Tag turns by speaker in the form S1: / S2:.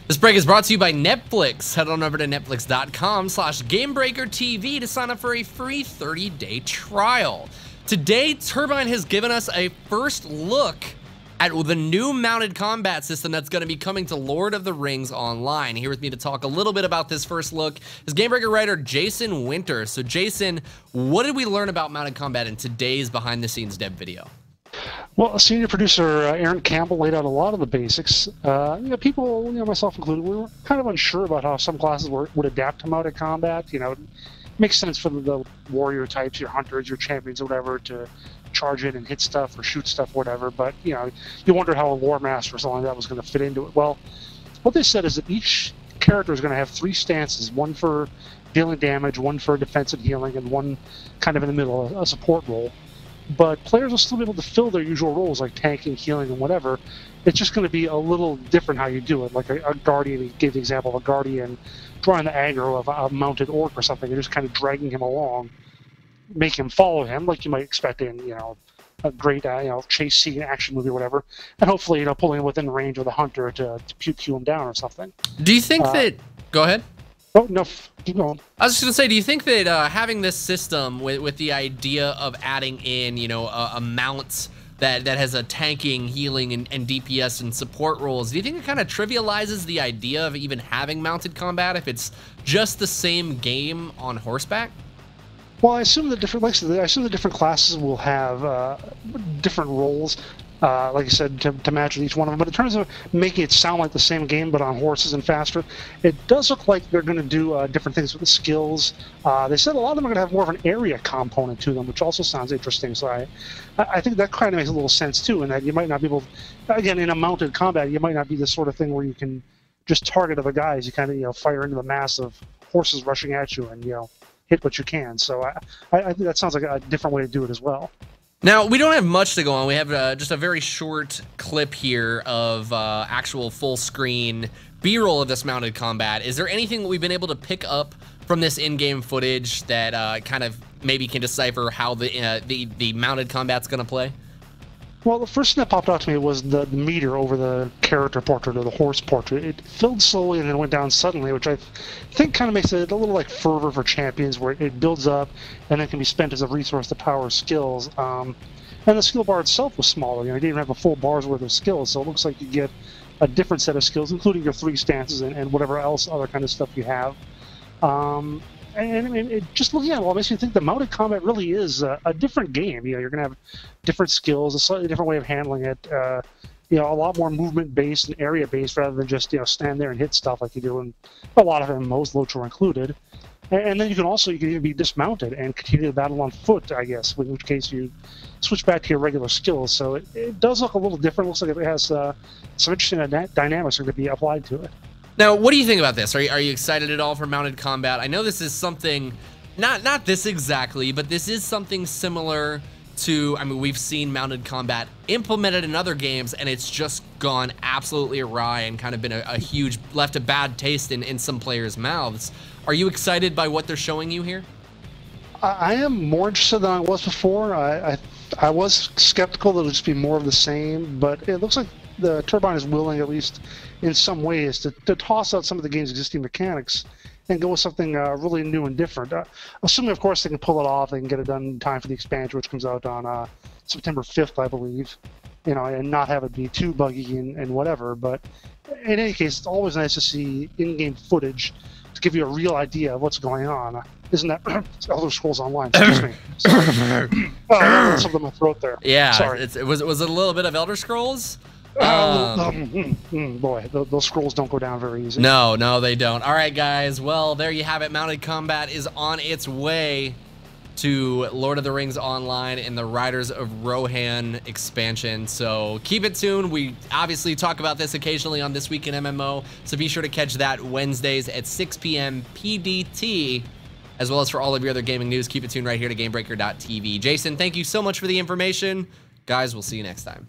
S1: This break is brought to you by Netflix. Head on over to netflix.com/GameBreakerTV to sign up for a free 30-day trial. Today, Turbine has given us a first look at the new mounted combat system that's going to be coming to Lord of the Rings Online. Here with me to talk a little bit about this first look is GameBreaker writer Jason Winter. So Jason, what did we learn about mounted combat in today's behind-the-scenes dev video?
S2: Well, senior producer Aaron Campbell laid out a lot of the basics. People, myself included, we were kind of unsure about how some classes would adapt to mounted combat. It makes sense for the warrior types, your hunters, your champions, or whatever, to charge in and hit stuff or shoot stuff, whatever. But you wonder how a lore master or something like that was going to fit into it. Well, what they said is that each character is going to have 3 stances: one for dealing damage, one for defense and healing, and one kind of in the middle, a support role. But players will still be able to fill their usual roles like tanking, healing, and whatever. It's just going to be a little different how you do it. Like a guardian, he gave the example of a guardian drawing the aggro of a mounted orc or something, and just kind of dragging him along, make him follow him like you might expect in a great chase scene, action movie or whatever, and hopefully pulling him within range of the hunter to pew him down or something.
S1: Do you think that? Go ahead.
S2: Oh no, keep going.
S1: I was just gonna say, do you think that having this system with the idea of adding in a mount that has a tanking, healing, and DPS and support roles, do you think it kind of trivializes the idea of even having mounted combat if it's just the same game on horseback?
S2: Well, I assume the different classes will have different roles, like I said, to match with each one of them. But in terms of making it sound like the same game but on horses and faster, it does look like they're going to do different things with the skills. They said a lot of them are going to have more of an area component to them, which also sounds interesting. So I think that kind of makes a little sense too, in that you might not be able, again, in a mounted combat, you might not be the sort of thing where you can just target other guys. You kind of fire into the mass of horses rushing at you and hit what you can. So I think that sounds like a different way to do it as well.
S1: Now, we don't have much to go on. We have just a very short clip here of actual full screen B-roll of this mounted combat. Is there anything that we've been able to pick up from this in-game footage that kind of maybe can decipher how the mounted combat's going to play?
S2: Well, the first thing that popped out to me was the meter over the character portrait or the horse portrait. It filled slowly and then went down suddenly, which I think kind of makes it a little like fervor for champions, where it builds up and then can be spent as a resource to power skills. And the skill bar itself was smaller. It didn't even have a full bar's worth of skills, so it looks like you get a different set of skills, including your 3 stances and whatever else other kind of stuff you have. And it just looking at it, makes me think the mounted combat really is a different game. You're going to have different skills, a slightly different way of handling it. A lot more movement-based and area-based rather than just stand there and hit stuff like you do in a lot of MMOs, LOTRO included. And then you can even be dismounted and continue the battle on foot, I guess, in which case you switch back to your regular skills. So it does look a little different. It looks like it has some interesting dynamics that could be applied to it.
S1: Now, what do you think about this? Are you excited at all for mounted combat? I know this is something, not this exactly, but this is something similar to, we've seen mounted combat implemented in other games, and it's just gone absolutely awry and kind of been left a bad taste in some players' mouths. Are you excited by what they're showing you here?
S2: I am more interested than I was before. I was skeptical that it would just be more of the same, but it looks like the Turbine is willing, at least in some ways, to toss out some of the game's existing mechanics and go with something really new and different. Assuming, of course, they can pull it off, they can get it done in time for the expansion, which comes out on September 5th, I believe, and not have it be too buggy and whatever. But in any case, it's always nice to see in-game footage to give you a real idea of what's going on. Isn't that Elder Scrolls Online? Excuse me. Sorry. Something in my throat there.
S1: Yeah.
S2: Sorry.
S1: Was it a little bit of Elder Scrolls?
S2: Boy, those scrolls don't go down very easy.
S1: No, they don't. All right, guys. Well, there you have it. Mounted combat is on its way to Lord of the Rings Online in the Riders of Rohan expansion. So keep it tuned. We obviously talk about this occasionally on This Week in MMO, so be sure to catch that Wednesdays at 6 p.m. PDT, as well as for all of your other gaming news. Keep it tuned right here to GameBreaker.tv. Jason, thank you so much for the information. Guys, we'll see you next time.